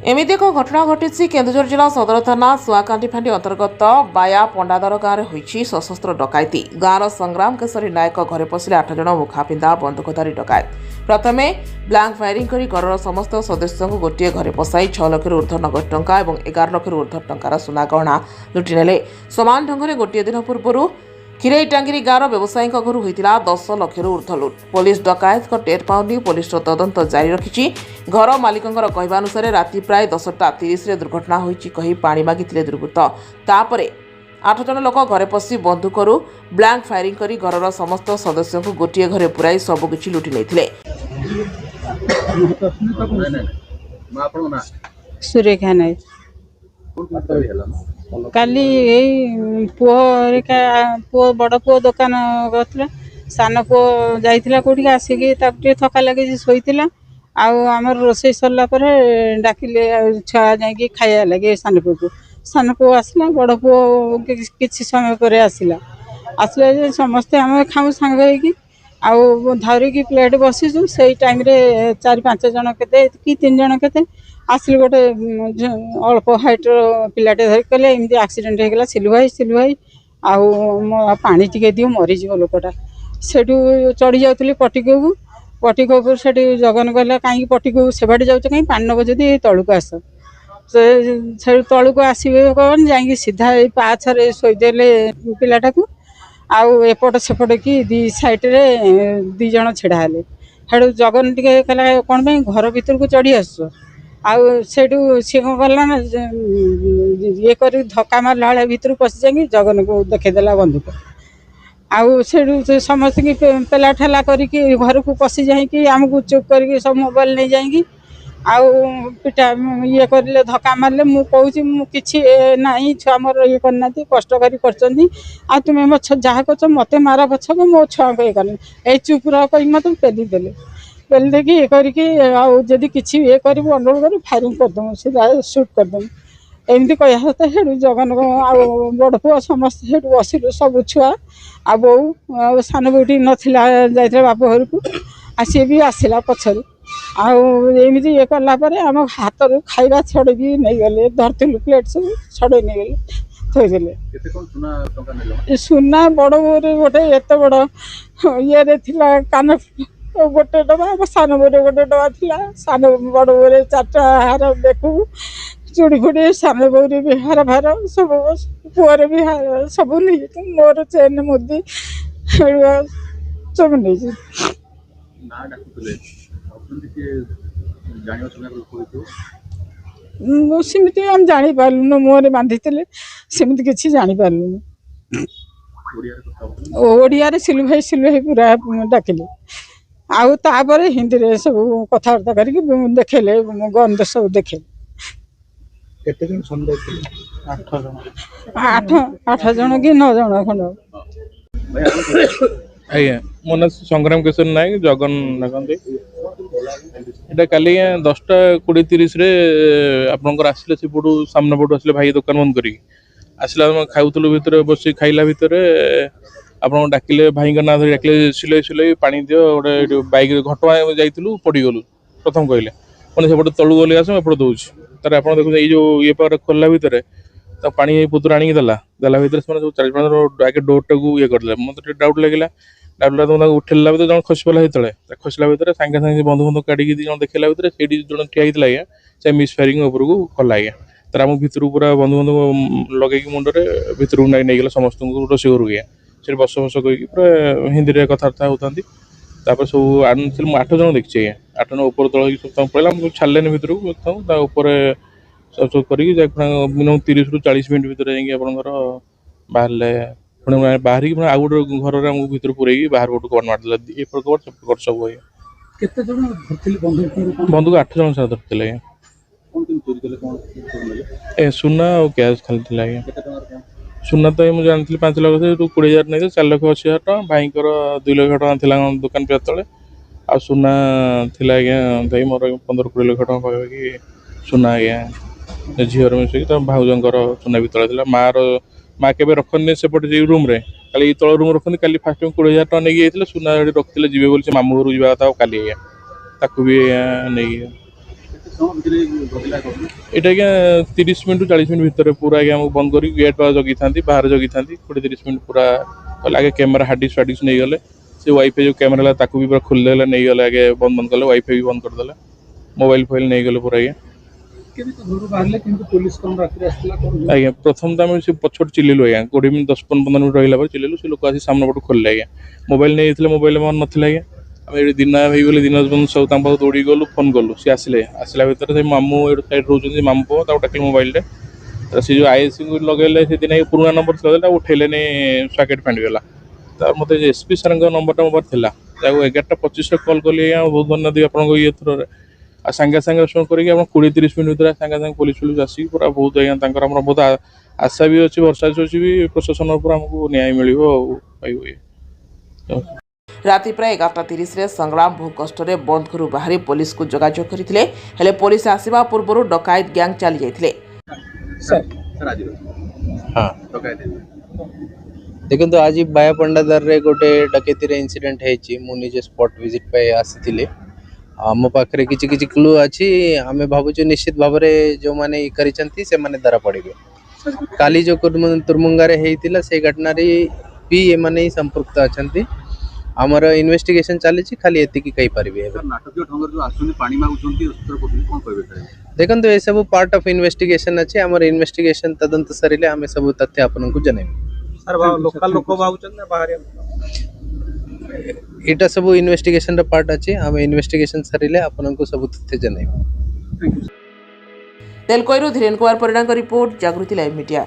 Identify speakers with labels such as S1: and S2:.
S1: एमती एक घटना घटी केन्दुझर जिला सदर थाना सुआकांटीफांडी अंतर्गत बाया पंडादर गाँव में होती सशस्त्र डकायती। गाँवर संग्राम केशरी नायक घरे पशिले 8 जन मुखापिंधा बंदूकधारी डकायत प्रथमे ब्लांक फायरिंग कर घर समस्त सदस्य को गोटे घरे पशाई 6 लाख ऊर्ध्व नगद टंका और 11 लाख ऊर्ध्व टंकार सुना गहना लुटि नेले। समान ढंग से गोटे दिन पूर्व खिरई टांगिरी गाँव व्यवसायी घर होता 10 लाख ऊर्ध्व लुट। पुलिस डकायत को टेर पाउनी पुलिस तदंत जारी रखी। घर मालिक कहवा अनुसार राति प्राय 10:30 दुर्घटना होती कही पानी मागिथिले दुर्बृत्त। तापरे 8 जन लोक घरे पशि बंदूकरू ब्लांक फायरिंग कर घर समस्त सदस्य को गोटे घरे पुराई सबकिछि लुटि नेथिले।
S2: सुरेखा नायक काली पुओ बड़ पुओ दुकान करथिला सान पुओ जाइथिला कोठी आसिकी ताकि थका लगे शोइथिला आमर रोषे सरला पर डाकिले छुआ जाइए खाया लगे सान पुओ आसला बड़ पुओ किसी समय पर आसला समस्ते आम खाऊ सांग धरिकी प्लेट बसीचु से टाइम रे 4-5 जन के 3 जन के आसिल गोटे अल्प हाइट पिलाटे धरिक कहले एमती एक्सीडेंट होगा सिलु भाई मो पानी टिके दियो मरीज लोकटा से चढ़ी जाऊली पटिको से जगन कहला कहीं पटिको सेबाटे जाऊँ कहीं पानी नब जदि तलू आस से तलू आसवे कौन जा सीधा पाछे शोदेले पिलाटा को एपट सेपट कि दी सैड्रे 2 जन छिड़ा हेले हेडू जगन टे कहला कौन घर भीतर को चढ़ी आस सी कौन कला ना ये कर धक्का मारला भाई भीतर पशि जाए जगन को देखीदेला बंदूक से समस्त की पेला ठेला करके घर को पशि जाकि आमको चुप करके सब मोबाइल नहीं जाएंगी पिटा ये कर धक्का मारे मुझे कि ना छुआ मोर ये करना कष्ट कर तुम्हें मो जहाँ कर मत मार पछक मो छुआ को ये करना ये चुप रह कर मत पेली देकी ये करके किसी ये कर अनुरोध कर फायरिंग करदेमु सीधा सुट करदेमु एमती कहता है जगन को बड़ पुआ समस्त से बसिलु सब छुआ बो सान बोटी नाला जाइए बाप घर को सी भी आसला पछर आमती ये कलापर आम हाथ खाଇବା छड़े नहीं गले धरती प्लेट सब छड़े नहीं गले थोदेले सुना बड़ बोरे गोटे एत बड़ ये कान गोटे डबा सान बोरे गोटे डबा थिला सान बड़ बोरे 4टा हार देखू चूड़ी फुड़ी सान बोरे भी हार भार सब पुअर भी हार सब नहीं मोर चेन मुदी सब नहीं सेमती आम जापारूनु मुहर बांधी सेमती किसी जापारूनु ओडिया सिलु भाई पूरा डाकिले आपर हिंदी रे सब कथबार्ता करके देखेले गन सब देखे 8 जन कि 9 जन खंड
S3: आज्ञा मो ना संग्राम केशर नायक जगन डाकती एटा काली 10:20-30 आपंकर आसिले से पटू सामने पटू आसिले भाई दुकान बंद करी आसला खाऊलु भितर बस खाइला भितर आपन डाकिले भाई ना धरी डाकिले सिलाई पानी दियो गोटे बैक घटना जाइलु पड़गलु प्रथम कहले मैंने सेपटे तलू गली आस एपटे दूसरी तार आप देखो ये पार खोलला भितर तो पानी पुतुर आनिक देला भितर से 4-5 आगे डोर टाक ये करदे मत डाउट लगे डाउट उठेला भितर जन खसी पड़ा तले खसला भितर सागे सागे बंधु काटिकी 2 जन देखला भितर से जन ठिया होता आज्ञा से मिस फायरिंग उपरको कला आज्ञा तार आम भितर पूरा बंधु लगे मुंडे भितर को नहीं गला समस्त रोषे घर गया से बस बस कही पूरा हिंदी में कथबार्ता होती सब 8 जन देखी आज्ञा 8 जन ऊपर तल सब पड़े छाड़े भितर को सब सब कर मिनिमम 30-40 मिनट भितर जाकर बाहर पुणे बाहर की आउ गोटे घर आमको भितर पूरे बाहर पटू कड़ मारदेला एपट सब बंधुक 8 जन साथ धरते आज्ञा सुना और कैश खाली आज्ञा सुना तो मुझे जानी 5 लाख से 20,000 नहीं 4,80,000 टका भाई 2 लाख टका थी दुकान पे तले आ सुना थिला आज्ञा मोर 15-20 लाख टका पाखी सुना आज्ञा झीर मिसिक भाउजर सुना भी तले माँ के रखनी सेपटे रूम रे खाली तल रूम रखते काली फास्ट 20,000 टका नहीं जाइए सुना रखते जी बोली मामू घर जावा कथा काली आज्ञा ताकू भी नहीं এটা ଆଜ୍ଞା 30 ମିନିଟ୍ 40 ମିନିଟ୍ ଭିତରେ ପୁରା ଆଜ୍ଞା ଆମକୁ ବନ୍ଦ କରି ଗେଟ୍ ଜଗିଥାନ୍ତି, ବାହାରେ ଜଗିଥାନ୍ତି 20-30 ମିନିଟ୍ ପୁରା। ଆଗେ କ୍ୟାମେରା ହାର୍ଡିସ୍ ଫାର୍ଡିସ୍ ନେଇଗଲେ, ସେ ୱାଇଫାଇ ଯେଉଁ କ୍ୟାମେରା ହେଲା ତାକୁ ବି ପୁରା ଖୋଲିଦେଲେ, ନେଇଗଲେ ଆଗେ ବନ୍ଦ କଲେ, ୱାଇଫାଇ ବି ବନ୍ଦ କରିଦେଲେ, ମୋବାଇଲ ଫୋବାଇଲ ନେଇଗଲେ ପୁରା ଆଜ୍ଞା। ଆଜ୍ଞା ପ୍ରଥମ ତ ଆମେ ସେ ପଛପଟେ ଚିଲେଇଲୁ ଆଜ୍ଞା, 20 ମିନିଟ୍ 10-15 ମିନିଟ୍ ରହିଲା ପରେ ଚିଲେଇଲୁ, ସେ ଲୋକ ଆସି ସାମ୍ନା ପଟୁ ଖୋଲିଲେ ଆଜ୍ଞା। ମୋବାଇଲ ନେଇଯାଇଥିଲେ, ମୋବାଇଲ ମୋର ନଥିଲା ଆଜ୍ଞା। ଆମେ ଏଠି ଦିନ ହେଇଗଲେ, ଦିନ ସବୁ ତାଙ୍କ ପାଖକୁ ଦୌଡ଼ିକି ଗଲୁ, ଫୋନ୍ କଲୁ, ସିଏ ଆସିଲା ଭିତରେ ସେ ମାମୁଁ ଏଇଠି ସାଇଡ୍ ରହୁଛନ୍ତି, ମାମୁଁ ପୁଅ, ତାକୁ ଡାକିଲୁ ମୋବାଇଲରେ। ସେ ଯେଉଁ ଆଇଏସ୍ସିକୁ ଲଗେଇଲେ, ସେଦିନ ପୁରୁଣା ନମ୍ବର ଥିଲା, ତାକୁ ଉଠେଇଲେନି, ସକେଟ୍ ଫାଣ୍ଡିଗଲା। ତାର ମୋତେ ଏସ୍ପି ସାର୍ଙ୍କ ନମ୍ବରଟା ମୋ ପାଖରେ ଥିଲା, ତାକୁ 11:25ରେ କଲ୍ କଲି ଆଜ୍ଞା, ବହୁତ ଧନ୍ୟବାଦ ଦେବି ଆପଣଙ୍କ ଇଏ ଥ୍ରୋରେ। ଆଉ ସାଙ୍ଗେ ସାଙ୍ଗେ ରେସ୍ପନ୍ସ କରିକି ଆପଣ 20-30 ମିନିଟ୍ ଭିତରେ ସାଙ୍ଗେ ସାଙ୍ଗେ ପୋଲିସ ଆସିକି ପୁରା ବହୁତ ଆଜ୍ଞା, ତାଙ୍କର ଆମର ବହୁତ ଆଶା ବି ଅଛି, ଭରସା ଅଛି ବି ପ୍ରଶାସନ ଉପରେ ଆମକୁ ନ୍ୟାୟ ମିଳିବ ଆଉ ପାଇବ ଇଏ।
S1: ରାତି ପ୍ରାୟ 11:30ରେ ସଂଗ୍ରାମ ବହୁ କଷ୍ଟରେ ବନ୍ଦ ଘରୁ ବାହାରି ପୋଲିସକୁ ଯୋଗାଯୋଗ କରିଥିଲେ, ହେଲେ ପୋଲିସ ଆସିବା ପୂର୍ବରୁ ଡକାୟତ ଗ୍ୟାଙ୍ଗ ଚାଲି ଯାଇଥିଲେ।
S4: ଦେଖନ୍ତୁ ଆଜି ବାୟା ପଣ୍ଡାଦାରରେ ଗୋଟେ ଡକାୟତିର ଇନସିଡେଣ୍ଟ ହେଇଛି। ମୁଁ ନିଜେ ସ୍ପଟ ଭିଜିଟ୍ ପାଇଁ ଆସିଥିଲି। ଆମ ପାଖରେ କିଛି କିଛି କ୍ଲୁ ଅଛି। ଆମେ ଭାବୁଛୁ ନିଶ୍ଚିତ ଭାବରେ ଯେଉଁମାନେ ଇ କରିଛନ୍ତି ସେମାନେ ଧରା ପଡ଼ିବେ। କାଲି ଯେଉଁ ତୁର୍ମୁଙ୍ଗାରେ ହେଇଥିଲା ସେଇ ଘଟଣାରେ ବି ଏମାନେ ହିଁ ସମ୍ପୃକ୍ତ ଅଛନ୍ତି। ଆମର ଇନଭେଷ୍ଟିଗେସନ ଚାଲିଛି, ଖାଲି ଏତିକି କହିପାରିବି। ଦେଖନ୍ତୁ ଏସବୁ ପାର୍ଟ ଅଫ୍ ଇନଭେଷ୍ଟିଗେସନ ଅଛି। ଆମର ଇନଭେଷ୍ଟିଗେସନ ତଦନ୍ତ ସରିଲେ ଆମେ ସବୁ ତଥ୍ୟ ଆପଣଙ୍କୁ ଜଣାଇବୁ। ଏଇଟା ସବୁ ଇନଭେଷ୍ଟିଗେସନର ପାର୍ଟ ଅଛି। ଆମେ ଇନଭେଷ୍ଟିଗେସନ ସରିଲେ ଆପଣଙ୍କୁ ସବୁ ତଥ୍ୟ ଜଣାଇବୁ।
S1: ତେଲକୋଇରୁ ଧୀରେନ କୁମାର ପରିଡ଼ାଙ୍କ ରିପୋର୍ଟ, ଜାଗୃତି ଲାଇଭ୍ ମିଡ଼ିଆ।